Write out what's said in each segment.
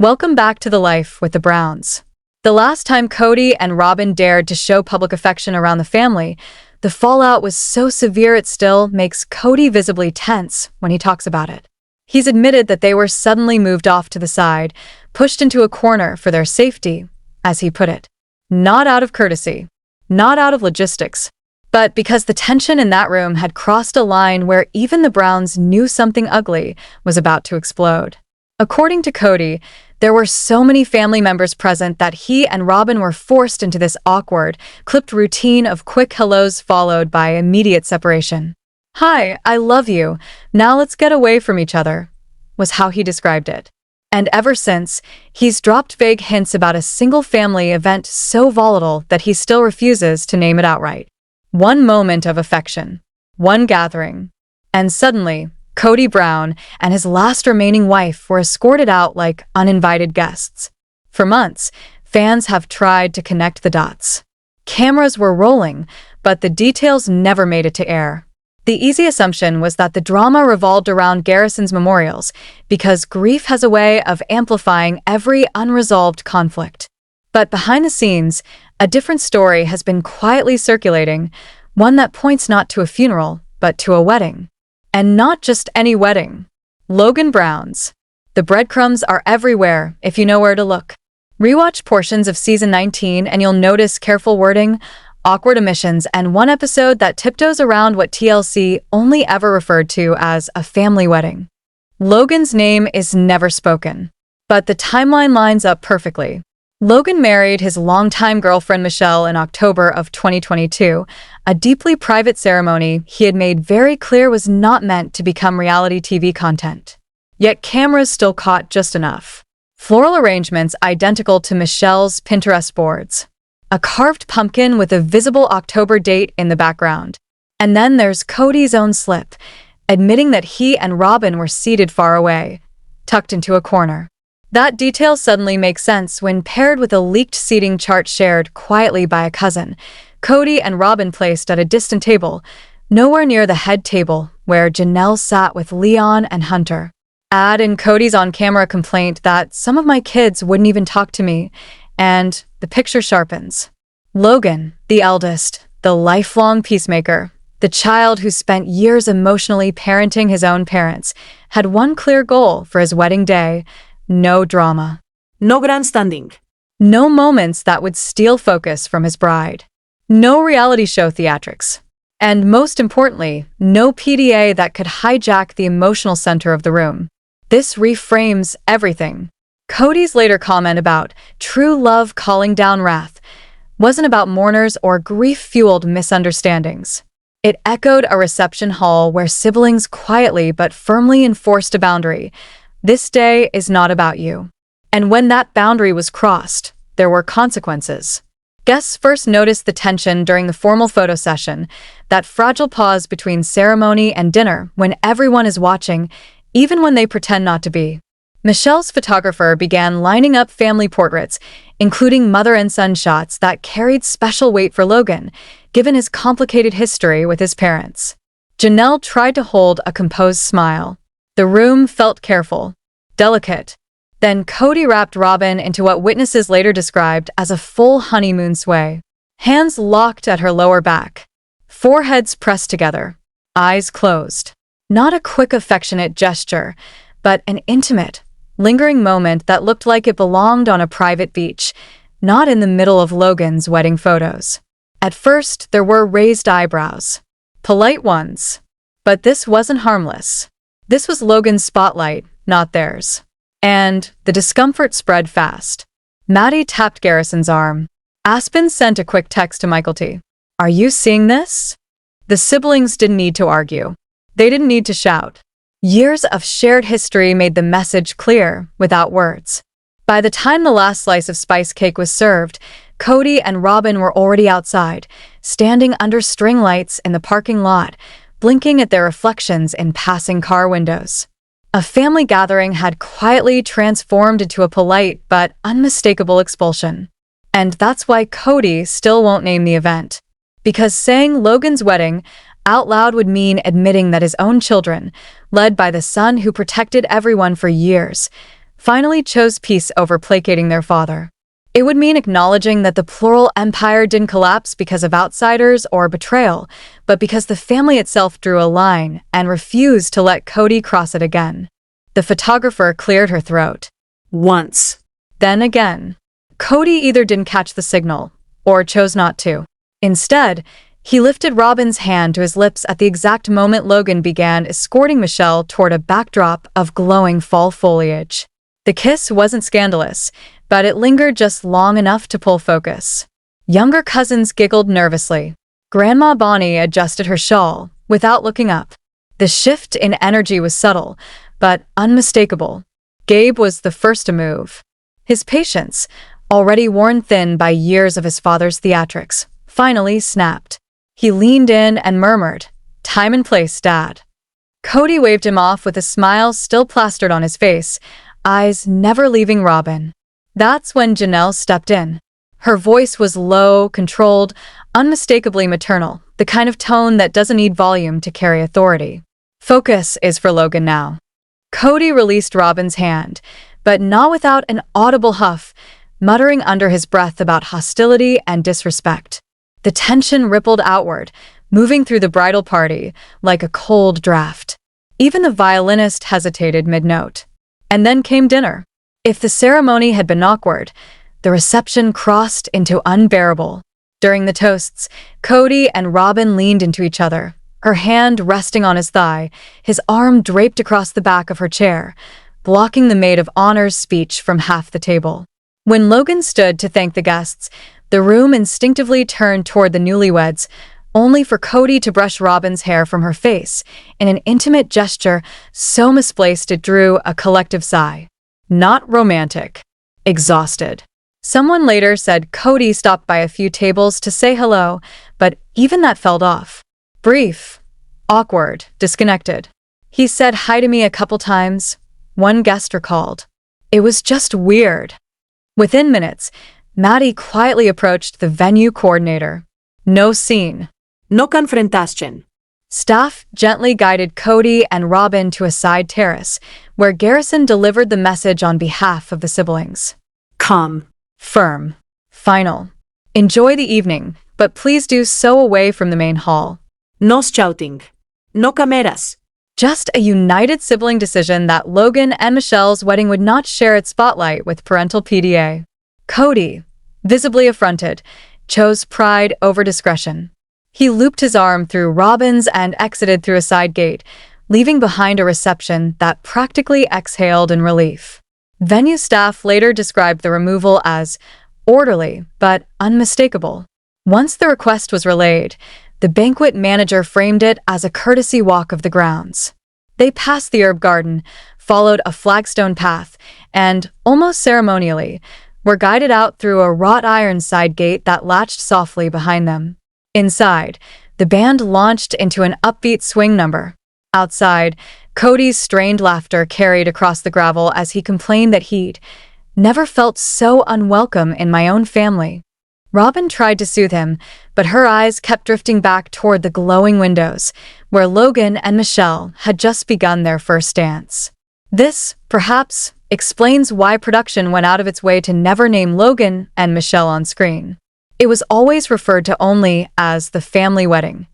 Welcome back to the Life with the Browns. The last time Cody and Robyn dared to show public affection around the family, the fallout was so severe it still makes Cody visibly tense when he talks about it. He's admitted that they were suddenly moved off to the side, pushed into a corner for their safety, as he put it. Not out of courtesy, not out of logistics, but because the tension in that room had crossed a line where even the Browns knew something ugly was about to explode. According to Cody, there were so many family members present that he and Robyn were forced into this awkward, clipped routine of quick hellos followed by immediate separation. "Hi, I love you. Now let's get away from each other," was how he described it. And ever since, he's dropped vague hints about a single family event so volatile that he still refuses to name it outright. One moment of affection, one gathering, and suddenly, Cody Brown and his last remaining wife were escorted out like uninvited guests. For months, fans have tried to connect the dots. Cameras were rolling, but the details never made it to air. The easy assumption was that the drama revolved around Garrison's memorials because grief has a way of amplifying every unresolved conflict. But behind the scenes, a different story has been quietly circulating, one that points not to a funeral, but to a wedding. And not just any wedding. Logan Brown's. The breadcrumbs are everywhere if you know where to look. Rewatch portions of season 19 and you'll notice careful wording, awkward omissions, and one episode that tiptoes around what TLC only ever referred to as a family wedding. Logan's name is never spoken, but the timeline lines up perfectly. Logan married his longtime girlfriend Michelle in October of 2022, a deeply private ceremony he had made very clear was not meant to become reality TV content. Yet cameras still caught just enough. Floral arrangements identical to Michelle's Pinterest boards. A carved pumpkin with a visible October date in the background. And then there's Cody's own slip, admitting that he and Robyn were seated far away, tucked into a corner. That detail suddenly makes sense when paired with a leaked seating chart shared quietly by a cousin. Cody and Robyn placed at a distant table, nowhere near the head table where Janelle sat with Leon and Hunter. Add in Cody's on-camera complaint that some of my kids wouldn't even talk to me, and the picture sharpens. Logan, the eldest, the lifelong peacemaker, the child who spent years emotionally parenting his own parents, had one clear goal for his wedding day: no drama. No grandstanding. No moments that would steal focus from his bride. No reality show theatrics. And most importantly, no PDA that could hijack the emotional center of the room. This reframes everything. Cody's later comment about true love calling down wrath wasn't about mourners or grief-fueled misunderstandings. It echoed a reception hall where siblings quietly but firmly enforced a boundary. This day is not about you. And when that boundary was crossed, there were consequences. Guests first noticed the tension during the formal photo session, that fragile pause between ceremony and dinner when everyone is watching, even when they pretend not to be. Michelle's photographer began lining up family portraits, including mother and son shots that carried special weight for Logan, given his complicated history with his parents. Janelle tried to hold a composed smile. The room felt careful, delicate. Then Cody wrapped Robyn into what witnesses later described as a full honeymoon sway. Hands locked at her lower back. Foreheads pressed together. Eyes closed. Not a quick affectionate gesture, but an intimate, lingering moment that looked like it belonged on a private beach, not in the middle of Logan's wedding photos. At first, there were raised eyebrows. Polite ones. But this wasn't harmless. This was Logan's spotlight, not theirs. And the discomfort spread fast. Maddie tapped Garrison's arm. Aspen sent a quick text to Michael T. "Are you seeing this?" The siblings didn't need to argue. They didn't need to shout. Years of shared history made the message clear, without words. By the time the last slice of spice cake was served, Cody and Robyn were already outside, standing under string lights in the parking lot, blinking at their reflections in passing car windows. A family gathering had quietly transformed into a polite but unmistakable expulsion. And that's why Cody still won't name the event. Because saying Logan's wedding out loud would mean admitting that his own children, led by the son who protected everyone for years, finally chose peace over placating their father. It would mean acknowledging that the plural empire didn't collapse because of outsiders or betrayal, but because the family itself drew a line and refused to let Cody cross it again. The photographer cleared her throat. Once. Then again. Cody either didn't catch the signal or chose not to. Instead, he lifted Robyn's hand to his lips at the exact moment Logan began escorting Michelle toward a backdrop of glowing fall foliage. The kiss wasn't scandalous, but it lingered just long enough to pull focus. Younger cousins giggled nervously. Grandma Bonnie adjusted her shawl without looking up. The shift in energy was subtle, but unmistakable. Gabe was the first to move. His patience, already worn thin by years of his father's theatrics, finally snapped. He leaned in and murmured, "Time and place, Dad." Cody waved him off with a smile still plastered on his face, eyes never leaving Robyn. That's when Janelle stepped in. Her voice was low, controlled, unmistakably maternal, the kind of tone that doesn't need volume to carry authority. Focus is for Logan now. Cody released Robyn's hand, but not without an audible huff, muttering under his breath about hostility and disrespect. The tension rippled outward, moving through the bridal party like a cold draft. Even the violinist hesitated mid-note. And then came dinner. If the ceremony had been awkward, the reception crossed into unbearable. During the toasts, Cody and Robyn leaned into each other, her hand resting on his thigh, his arm draped across the back of her chair, blocking the maid of honor's speech from half the table. When Logan stood to thank the guests, the room instinctively turned toward the newlyweds, only for Cody to brush Robyn's hair from her face in an intimate gesture so misplaced it drew a collective sigh. Not romantic. Exhausted. Someone later said Cody stopped by a few tables to say hello, but even that felt off. Brief. Awkward. Disconnected. He said hi to me a couple times, one guest recalled. It was just weird. Within minutes, Maddie quietly approached the venue coordinator. No scene. No confrontation. Staff gently guided Cody and Robyn to a side terrace, where Garrison delivered the message on behalf of the siblings. Calm. Firm. Final. Enjoy the evening, but please do so away from the main hall. No shouting. No cameras. Just a united sibling decision that Logan and Michelle's wedding would not share its spotlight with parental PDA. Cody, visibly affronted, chose pride over discretion. He looped his arm through Robyn's and exited through a side gate, leaving behind a reception that practically exhaled in relief. Venue staff later described the removal as orderly but unmistakable. Once the request was relayed, the banquet manager framed it as a courtesy walk of the grounds. They passed the herb garden, followed a flagstone path, and, almost ceremonially, were guided out through a wrought iron side gate that latched softly behind them. Inside, the band launched into an upbeat swing number. Outside, Cody's strained laughter carried across the gravel as he complained that he'd never felt so unwelcome in my own family. Robyn tried to soothe him, but her eyes kept drifting back toward the glowing windows, where Logan and Michelle had just begun their first dance. This, perhaps, explains why production went out of its way to never name Logan and Michelle on screen. It was always referred to only as the family wedding.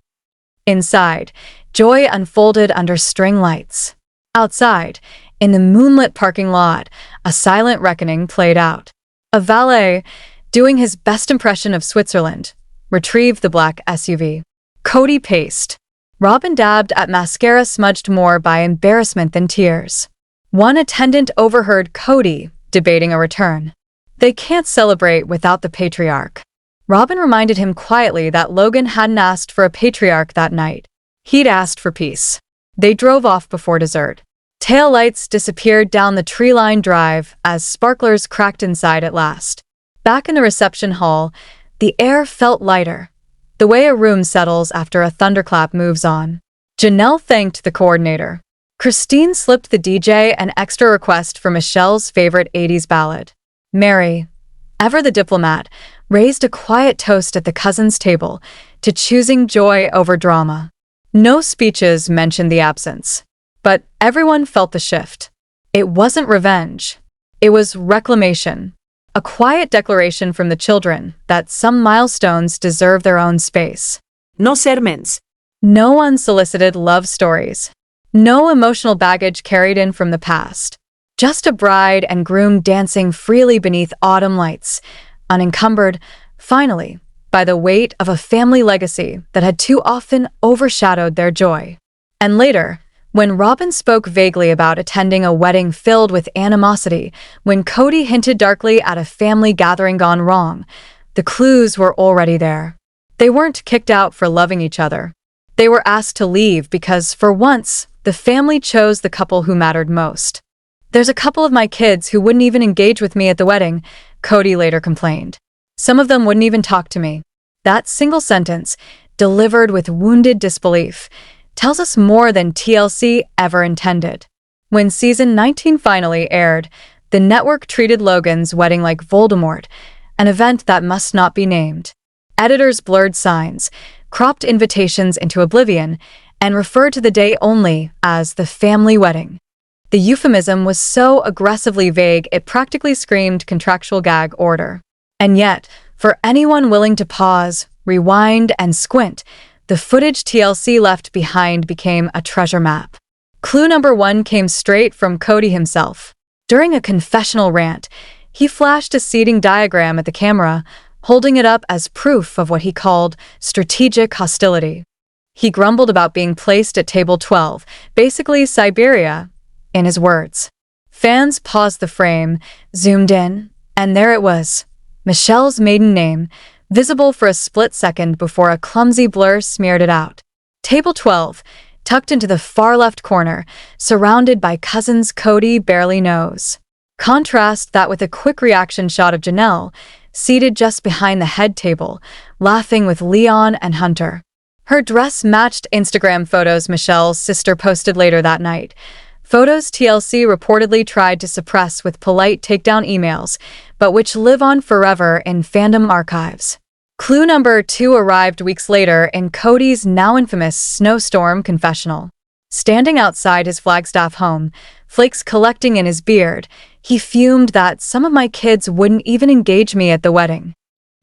Inside, joy unfolded under string lights. Outside, in the moonlit parking lot, a silent reckoning played out. A valet, doing his best impression of Switzerland, retrieved the black SUV. Cody paced. Robyn dabbed at mascara smudged more by embarrassment than tears. One attendant overheard Cody debating a return. They can't celebrate without the patriarch. Robyn reminded him quietly that Logan hadn't asked for a patriarch that night. He'd asked for peace. They drove off before dessert. Tail lights disappeared down the tree-lined drive as sparklers cracked inside at last. Back in the reception hall, the air felt lighter, the way a room settles after a thunderclap moves on. Janelle thanked the coordinator. Christine slipped the DJ an extra request for Michelle's favorite 80s ballad. Mary, ever the diplomat, raised a quiet toast at the cousins' table to choosing joy over drama. No speeches mentioned the absence, but everyone felt the shift. It wasn't revenge. It was reclamation, a quiet declaration from the children that some milestones deserve their own space. No sermons. No unsolicited love stories. No emotional baggage carried in from the past. Just a bride and groom dancing freely beneath autumn lights, unencumbered, finally, by the weight of a family legacy that had too often overshadowed their joy. And later, when Robyn spoke vaguely about attending a wedding filled with animosity, when Cody hinted darkly at a family gathering gone wrong, the clues were already there. They weren't kicked out for loving each other. They were asked to leave because, for once, the family chose the couple who mattered most. "There's a couple of my kids who wouldn't even engage with me at the wedding," Cody later complained. "Some of them wouldn't even talk to me." That single sentence, delivered with wounded disbelief, tells us more than TLC ever intended. When season 19 finally aired, the network treated Logan's wedding like Voldemort, an event that must not be named. Editors blurred signs, cropped invitations into oblivion, and referred to the day only as the family wedding. The euphemism was so aggressively vague it practically screamed contractual gag order. And yet, for anyone willing to pause, rewind, and squint, the footage TLC left behind became a treasure map. Clue number 1 came straight from Cody himself. During a confessional rant, he flashed a seating diagram at the camera, holding it up as proof of what he called strategic hostility. He grumbled about being placed at table 12, basically Siberia, in his words. Fans paused the frame, zoomed in, and there it was, Michelle's maiden name, visible for a split second before a clumsy blur smeared it out. Table 12, tucked into the far left corner, surrounded by cousins Cody barely knows. Contrast that with a quick reaction shot of Janelle, seated just behind the head table, laughing with Leon and Hunter. Her dress matched Instagram photos Michelle's sister posted later that night. Photos TLC reportedly tried to suppress with polite takedown emails, but which live on forever in fandom archives. Clue number 2 arrived weeks later in Cody's now infamous snowstorm confessional. Standing outside his Flagstaff home, flakes collecting in his beard, he fumed that some of my kids wouldn't even engage me at the wedding.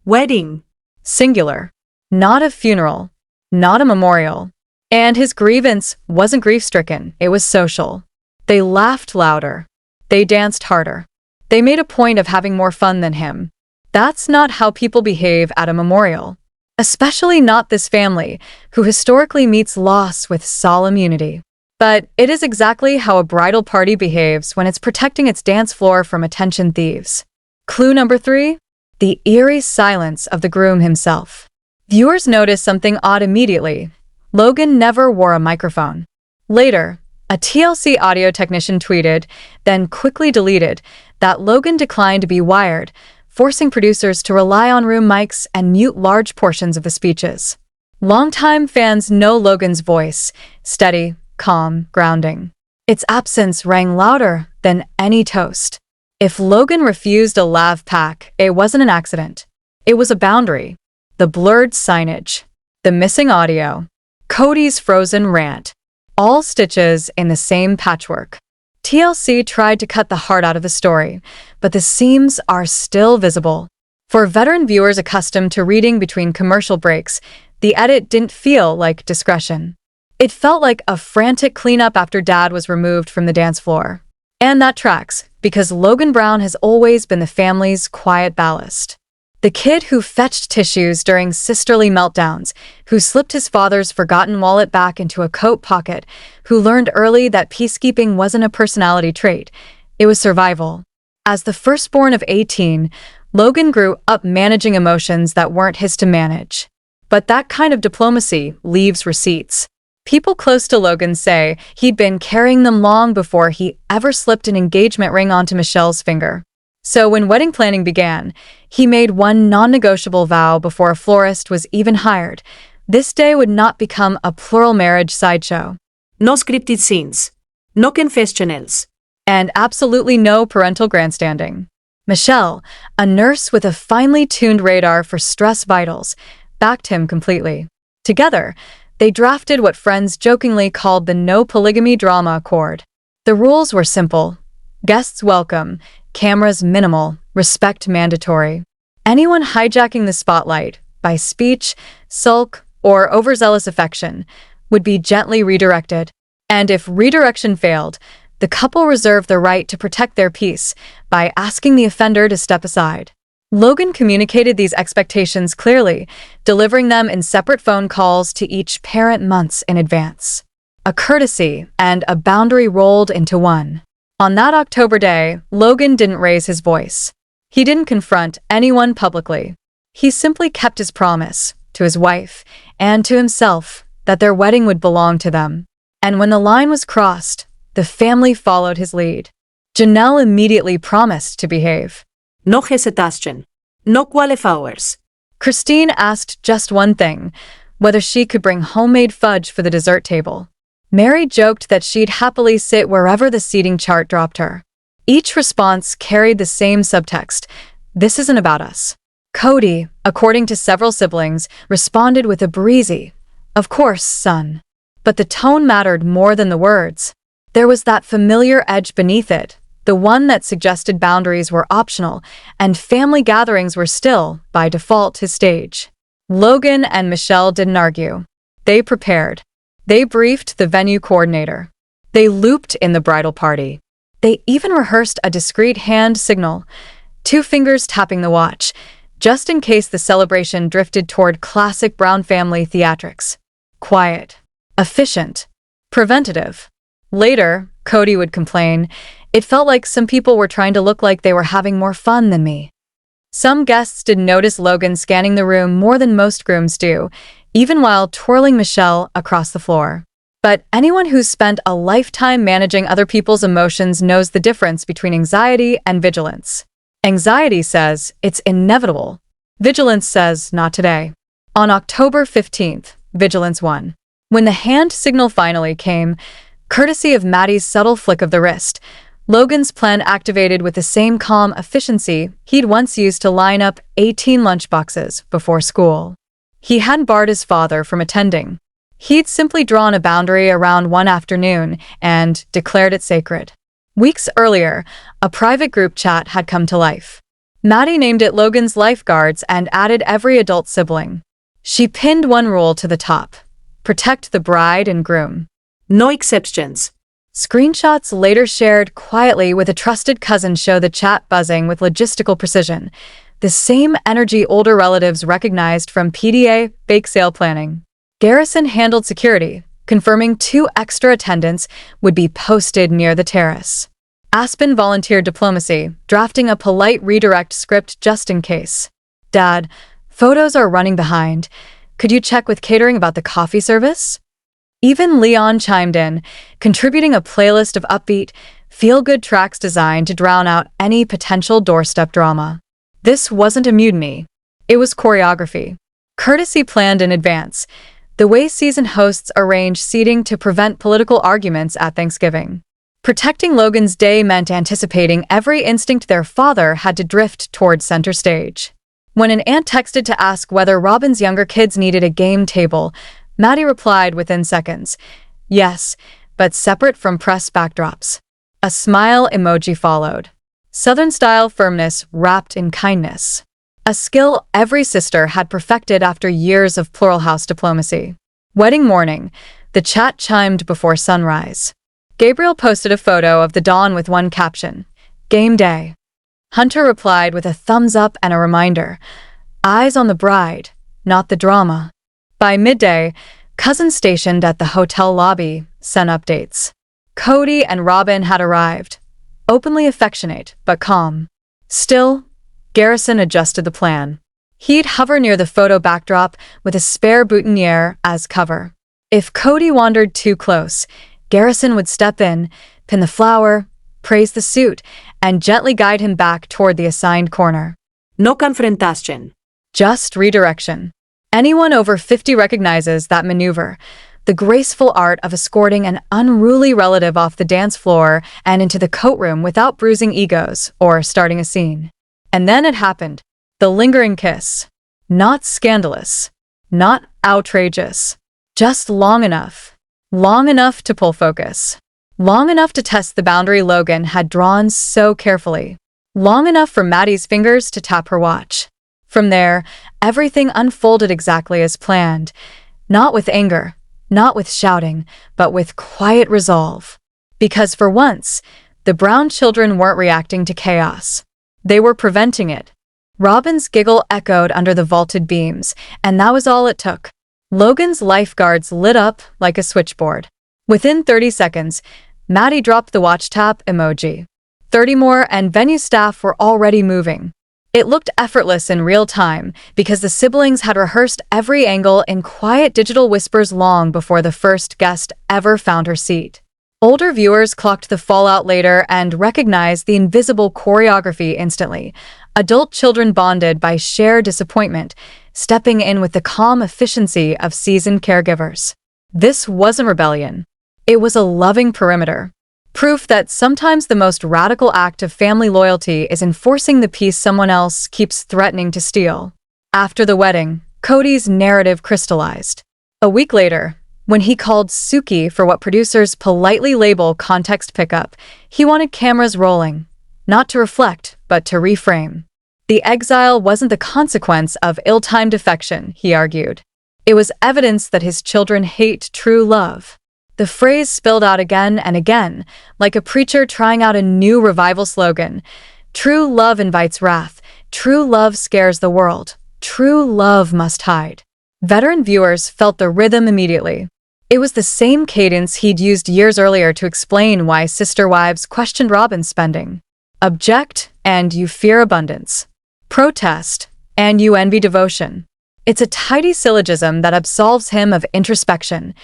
Wedding. Singular. Not a funeral. Not a memorial. And his grievance wasn't grief-stricken, it was social. They laughed louder. They danced harder. They made a point of having more fun than him. That's not how people behave at a memorial. Especially not this family, who historically meets loss with solemn unity. But it is exactly how a bridal party behaves when it's protecting its dance floor from attention thieves. Clue number 3, the eerie silence of the groom himself. Viewers noticed something odd immediately. Logan never wore a microphone. Later, a TLC audio technician tweeted, then quickly deleted, that Logan declined to be wired, forcing producers to rely on room mics and mute large portions of the speeches. Longtime fans know Logan's voice, steady, calm, grounding. Its absence rang louder than any toast. If Logan refused a lav pack, it wasn't an accident. It was a boundary. The blurred signage. The missing audio. Cody's frozen rant. All stitches in the same patchwork. TLC tried to cut the heart out of the story, but the seams are still visible. For veteran viewers accustomed to reading between commercial breaks, the edit didn't feel like discretion. It felt like a frantic cleanup after Dad was removed from the dance floor. And that tracks, because Logan Brown has always been the family's quiet ballast. The kid who fetched tissues during sisterly meltdowns, who slipped his father's forgotten wallet back into a coat pocket, who learned early that peacekeeping wasn't a personality trait, it was survival. As the firstborn of 18, Logan grew up managing emotions that weren't his to manage. But that kind of diplomacy leaves receipts. People close to Logan say he'd been carrying them long before he ever slipped an engagement ring onto Michelle's finger. So when wedding planning began, he made one non-negotiable vow before a florist was even hired. This day would not become a plural marriage sideshow. No scripted scenes. No confessionals. And absolutely no parental grandstanding. Michelle, a nurse with a finely tuned radar for stress vitals, backed him completely. Together, they drafted what friends jokingly called the no polygamy drama accord. The rules were simple. Guests welcome, cameras minimal, respect mandatory. Anyone hijacking the spotlight by speech, sulk, or overzealous affection would be gently redirected. And if redirection failed, the couple reserved the right to protect their peace by asking the offender to step aside. Logan communicated these expectations clearly, delivering them in separate phone calls to each parent months in advance. A courtesy and a boundary rolled into one. On that October day, Logan didn't raise his voice. He didn't confront anyone publicly. He simply kept his promise to his wife and to himself that their wedding would belong to them. And when the line was crossed, the family followed his lead. Janelle immediately promised to behave. No hesitation. No qualifiers. Christine asked just one thing, whether she could bring homemade fudge for the dessert table. Mary joked that she'd happily sit wherever the seating chart dropped her. Each response carried the same subtext: this isn't about us. Cody, according to several siblings, responded with a breezy, "Of course, son." But the tone mattered more than the words. There was that familiar edge beneath it, the one that suggested boundaries were optional and family gatherings were still, by default, his stage. Logan and Michelle didn't argue. They prepared. They briefed the venue coordinator. They looped in the bridal party. They even rehearsed a discreet hand signal, 2 fingers tapping the watch, just in case the celebration drifted toward classic Brown family theatrics. Quiet. Efficient. Preventative. Later, Cody would complain, "It felt like some people were trying to look like they were having more fun than me." Some guests did notice Logan scanning the room more than most grooms do, even while twirling Michelle across the floor. But anyone who's spent a lifetime managing other people's emotions knows the difference between anxiety and vigilance. Anxiety says it's inevitable. Vigilance says not today. On October 15th, vigilance won. When the hand signal finally came, courtesy of Maddie's subtle flick of the wrist, Logan's plan activated with the same calm efficiency he'd once used to line up 18 lunchboxes before school. He hadn't barred his father from attending. He'd simply drawn a boundary around one afternoon and declared it sacred. Weeks earlier, a private group chat had come to life. Maddie named it Logan's Lifeguards and added every adult sibling. She pinned one rule to the top: protect the bride and groom. No exceptions. Screenshots later shared quietly with a trusted cousin show the chat buzzing with logistical precision, the same energy older relatives recognized from PDA bake sale planning. Garrison handled security, confirming 2 extra attendants would be posted near the terrace. Aspen volunteered diplomacy, drafting a polite redirect script just in case. "Dad, photos are running behind. Could you check with catering about the coffee service?" Even Leon chimed in, contributing a playlist of upbeat, feel-good tracks designed to drown out any potential doorstep drama. This wasn't a mutiny. It was choreography. Courtesy planned in advance, the way season hosts arrange seating to prevent political arguments at Thanksgiving. Protecting Logan's day meant anticipating every instinct their father had to drift toward center stage. When an aunt texted to ask whether Robyn's younger kids needed a game table, Maddie replied within seconds, "Yes, but separate from press backdrops." A smile emoji followed. Southern-style firmness wrapped in kindness. A skill every sister had perfected after years of plural house diplomacy. Wedding morning, the chat chimed before sunrise. Gabriel posted a photo of the dawn with one caption: "Game day." Hunter replied with a thumbs up and a reminder: "Eyes on the bride, not the drama." By midday, cousins stationed at the hotel lobby sent updates. Cody and Robyn had arrived, openly affectionate but calm. Still, Garrison adjusted the plan. He'd hover near the photo backdrop with a spare boutonniere as cover. If Cody wandered too close, Garrison would step in, pin the flower, praise the suit, and gently guide him back toward the assigned corner. No confrontation. Just redirection. Anyone over 50 recognizes that maneuver, the graceful art of escorting an unruly relative off the dance floor and into the coat room without bruising egos or starting a scene. And then it happened. The lingering kiss. Not scandalous. Not outrageous. Just long enough. Long enough to pull focus. Long enough to test the boundary Logan had drawn so carefully. long enough for Maddie's fingers to tap her watch. From there, everything unfolded exactly as planned. Not with anger, not with shouting, but with quiet resolve. Because for once, the Brown children weren't reacting to chaos. They were preventing it. Robyn's giggle echoed under the vaulted beams, and that was all it took. Logan's lifeguards lit up like a switchboard. Within 30 seconds, Maddie dropped the watch tap emoji. 30 more and venue staff were already moving. It looked effortless in real time because the siblings had rehearsed every angle in quiet digital whispers long before the first guest ever found her seat. Older viewers clocked the fallout later and recognized the invisible choreography instantly. Adult children bonded by shared disappointment, stepping in with the calm efficiency of seasoned caregivers. This wasn't rebellion. It was a loving perimeter. Proof that sometimes the most radical act of family loyalty is enforcing the peace someone else keeps threatening to steal. After the wedding, Cody's narrative crystallized. A week later, when he called Suki for what producers politely label context pickup, he wanted cameras rolling, not to reflect, but to reframe. The exile wasn't the consequence of ill-timed affection, he argued. It was evidence that his children hate true love. The phrase spilled out again and again, like a preacher trying out a new revival slogan. True love invites wrath. True love scares the world. True love must hide. Veteran viewers felt the rhythm immediately. It was the same cadence he'd used years earlier to explain why sister wives questioned Robyn's spending. Object, and you fear abundance. Protest, and you envy devotion. It's a tidy syllogism that absolves him of introspection.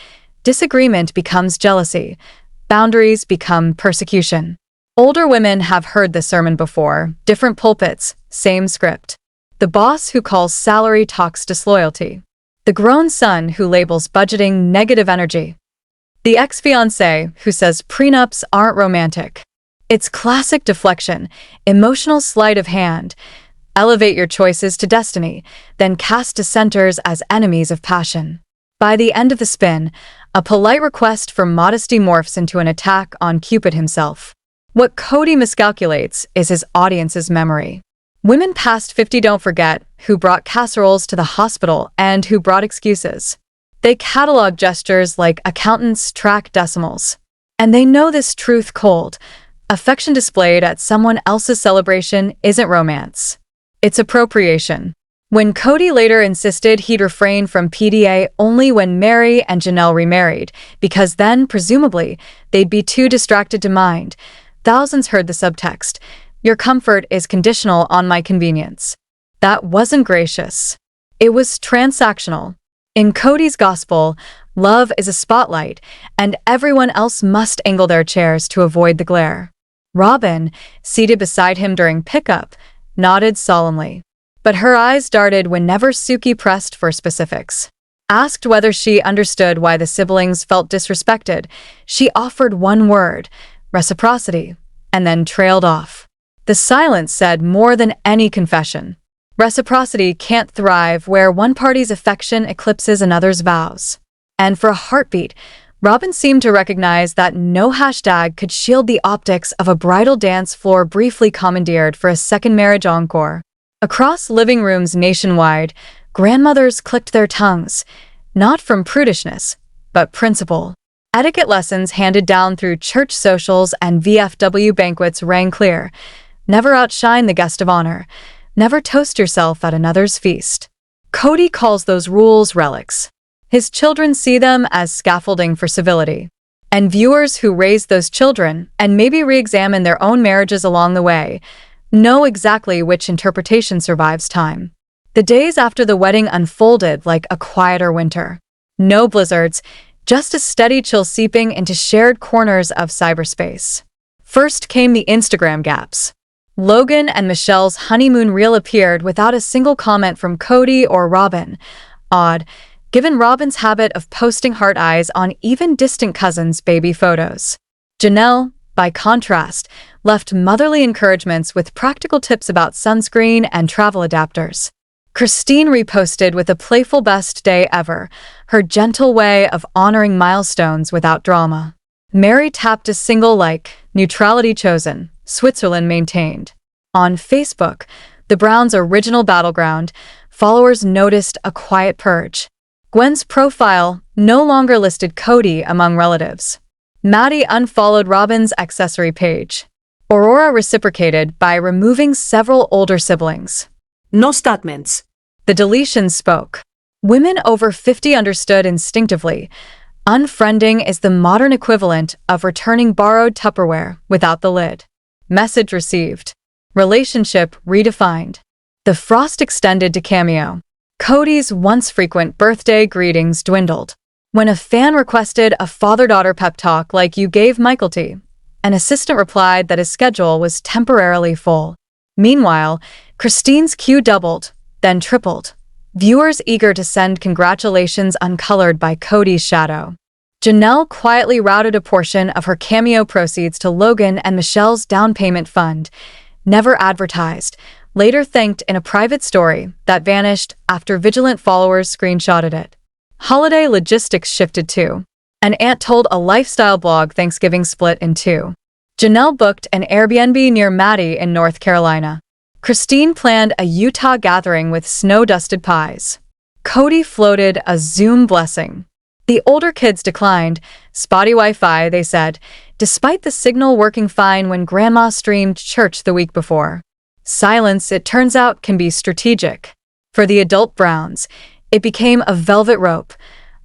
Disagreement becomes jealousy. Boundaries become persecution. Older women have heard this sermon before. Different pulpits, same script. The boss who calls salary talks disloyalty. The grown son who labels budgeting negative energy. The ex-fiancé who says prenups aren't romantic. It's classic deflection, emotional sleight of hand. Elevate your choices to destiny, then cast dissenters as enemies of passion. By the end of the spin, a polite request for modesty morphs into an attack on Cupid himself. What Cody miscalculates is his audience's memory. Women past 50 don't forget who brought casseroles to the hospital and who brought excuses. They catalog gestures like accountants track decimals. And they know this truth cold. Affection displayed at someone else's celebration isn't romance. It's appropriation. When Cody later insisted he'd refrain from PDA only when Mary and Janelle remarried, because then, presumably, they'd be too distracted to mind, thousands heard the subtext. Your comfort is conditional on my convenience. That wasn't gracious. It was transactional. In Cody's gospel, love is a spotlight, and everyone else must angle their chairs to avoid the glare. Robyn, seated beside him during pickup, nodded solemnly. But her eyes darted whenever Suki pressed for specifics. Asked whether she understood why the siblings felt disrespected, she offered one word, reciprocity, and then trailed off. The silence said more than any confession. Reciprocity can't thrive where one party's affection eclipses another's vows. And for a heartbeat, Robyn seemed to recognize that no hashtag could shield the optics of a bridal dance floor briefly commandeered for a second marriage encore. Across living rooms nationwide, grandmothers clicked their tongues, not from prudishness, but principle. Etiquette lessons handed down through church socials and VFW banquets rang clear. Never outshine the guest of honor. Never toast yourself at another's feast. Cody calls those rules relics. His children see them as scaffolding for civility. And viewers who raise those children and maybe re-examine their own marriages along the way know exactly which interpretation survives time. The days after the wedding unfolded like a quieter winter. No blizzards, just a steady chill seeping into shared corners of cyberspace. First came the Instagram gaps. Logan and Michelle's honeymoon reel appeared without a single comment from Cody or Robyn. Odd, given Robyn's habit of posting heart eyes on even distant cousins' baby photos. Janelle, by contrast, left motherly encouragements with practical tips about sunscreen and travel adapters. Christine reposted with a playful best day ever, her gentle way of honoring milestones without drama. Mary tapped a single like, neutrality chosen, Switzerland maintained. On Facebook, the Browns' original battleground, followers noticed a quiet purge. Gwen's profile no longer listed Cody among relatives. Maddie unfollowed Robyn's accessory page. Aurora reciprocated by removing several older siblings. No statements. The deletion spoke. Women over 50 understood instinctively. Unfriending is the modern equivalent of returning borrowed Tupperware without the lid. Message received. Relationship redefined. The frost extended to Cameo. Cody's once frequent birthday greetings dwindled. When a fan requested a father-daughter pep talk like you gave Michael T., an assistant replied that his schedule was temporarily full. Meanwhile, Christine's queue doubled, then tripled. Viewers eager to send congratulations uncolored by Cody's shadow. Janelle quietly routed a portion of her Cameo proceeds to Logan and Michelle's down payment fund. Never advertised, later thanked in a private story that vanished after vigilant followers screenshotted it. Holiday logistics shifted too. An aunt told a lifestyle blog Thanksgiving split in two. Janelle booked an Airbnb near Maddie in North Carolina. Christine planned a Utah gathering with snow-dusted pies. Cody floated a Zoom blessing. The older kids declined. Spotty Wi-Fi, they said, despite the signal working fine when Grandma streamed church the week before. Silence, it turns out, can be strategic. For the adult Browns, it became a velvet rope,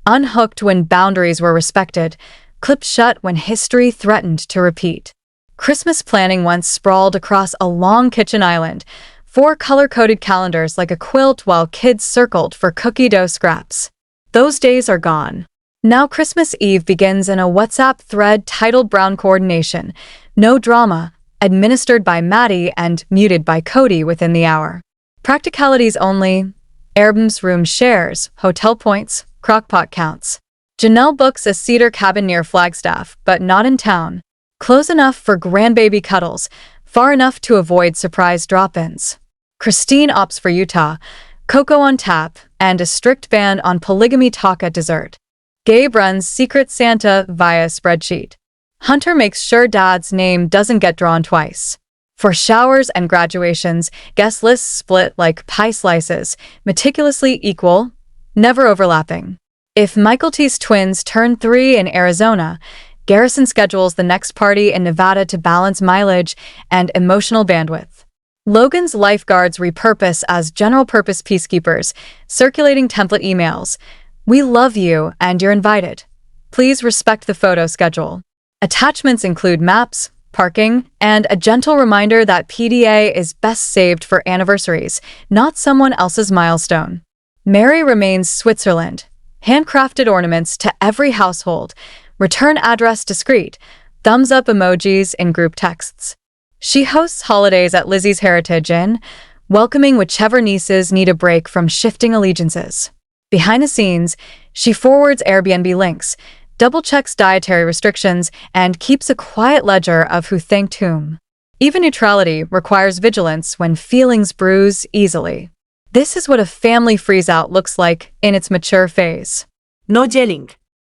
unhooked when boundaries were respected, clipped shut when history threatened to repeat. Christmas planning once sprawled across a long kitchen island, 4 color-coded calendars like a quilt while kids circled for cookie dough scraps. Those days are gone. Now Christmas Eve begins in a WhatsApp thread titled Brown Coordination. No drama, administered by Maddie and muted by Cody within the hour. Practicalities only. Airbnb's room shares, hotel points, crockpot counts. Janelle books a cedar cabin near Flagstaff, but not in town. Close enough for grandbaby cuddles, far enough to avoid surprise drop-ins. Christine opts for Utah, cocoa on tap, and a strict ban on polygamy talk at dessert. Gabe runs Secret Santa via spreadsheet. Hunter makes sure Dad's name doesn't get drawn twice. For showers and graduations, guest lists split like pie slices, meticulously equal, never overlapping. If Michael T's twins turn 3 in Arizona, Garrison schedules the next party in Nevada to balance mileage and emotional bandwidth. Logan's lifeguards repurpose as general-purpose peacekeepers, circulating template emails. We love you and you're invited. Please respect the photo schedule. Attachments include maps, parking, and a gentle reminder that PDA is best saved for anniversaries, not someone else's milestone. Mary remains Switzerland. Handcrafted ornaments to every household. Return address discreet, thumbs up emojis in group texts. She hosts holidays at Lizzie's Heritage Inn, welcoming whichever nieces need a break from shifting allegiances. Behind the scenes, she forwards Airbnb links, double-checks dietary restrictions, and keeps a quiet ledger of who thanked whom. Even neutrality requires vigilance when feelings bruise easily. This is what a family freeze-out looks like in its mature phase. No yelling.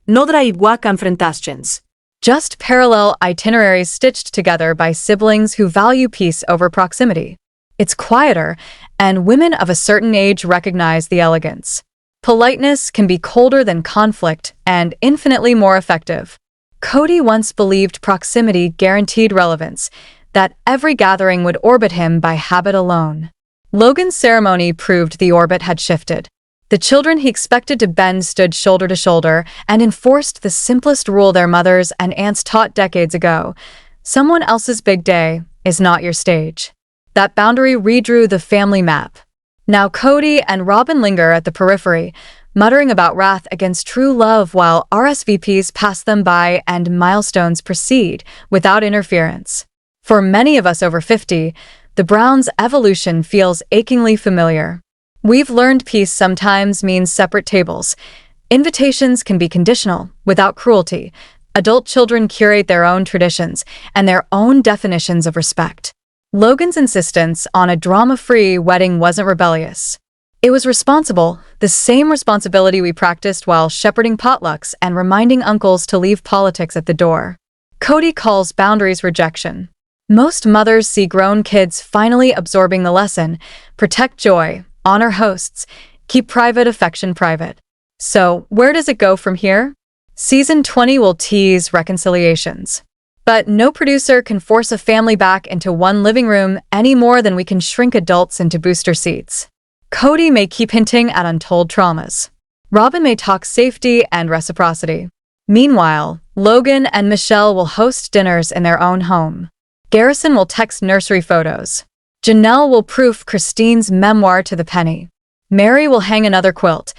No draigua confrontations. Just parallel itineraries stitched together by siblings who value peace over proximity. It's quieter, and women of a certain age recognize the elegance. Politeness can be colder than conflict and infinitely more effective. Cody once believed proximity guaranteed relevance, that every gathering would orbit him by habit alone. Logan's ceremony proved the orbit had shifted. The children he expected to bend stood shoulder to shoulder and enforced the simplest rule their mothers and aunts taught decades ago. Someone else's big day is not your stage. That boundary redrew the family map. Now Cody and Robyn linger at the periphery, muttering about wrath against true love while RSVPs pass them by and milestones proceed without interference. For many of us over 50, the Browns' evolution feels achingly familiar. We've learned peace sometimes means separate tables. Invitations can be conditional, without cruelty. Adult children curate their own traditions and their own definitions of respect. Logan's insistence on a drama-free wedding wasn't rebellious. It was responsible, the same responsibility we practiced while shepherding potlucks and reminding uncles to leave politics at the door. Cody calls boundaries rejection. Most mothers see grown kids finally absorbing the lesson: protect joy, honor hosts, keep private affection private. So, where does it go from here? Season 20 will tease reconciliations. But no producer can force a family back into one living room any more than we can shrink adults into booster seats. Cody may keep hinting at untold traumas. Robyn may talk safety and reciprocity. Meanwhile, Logan and Michelle will host dinners in their own home. Garrison will text nursery photos. Janelle will proof Christine's memoir to the penny. Mary will hang another quilt,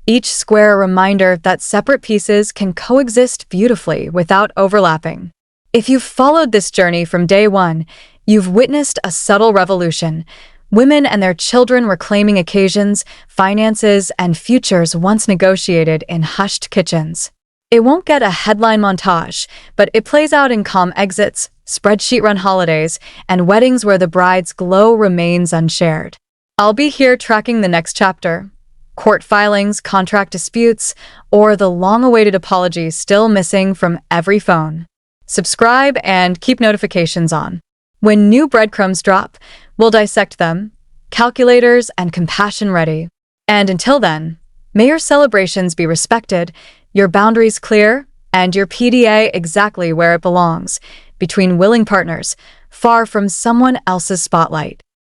each square a reminder that separate pieces can coexist beautifully without overlapping. If you've followed this journey from day one, you've witnessed a subtle revolution. Women and their children reclaiming occasions, finances, and futures once negotiated in hushed kitchens. It won't get a headline montage, but it plays out in calm exits, spreadsheet-run holidays, and weddings where the bride's glow remains unshared. I'll be here tracking the next chapter. Court filings, contract disputes, or the long-awaited apology still missing from every phone. Subscribe and keep notifications on. When new breadcrumbs drop, we'll dissect them, calculators and compassion ready. And until then, may your celebrations be respected, your boundaries clear, and your PDA exactly where it belongs, between willing partners, far from someone else's spotlight.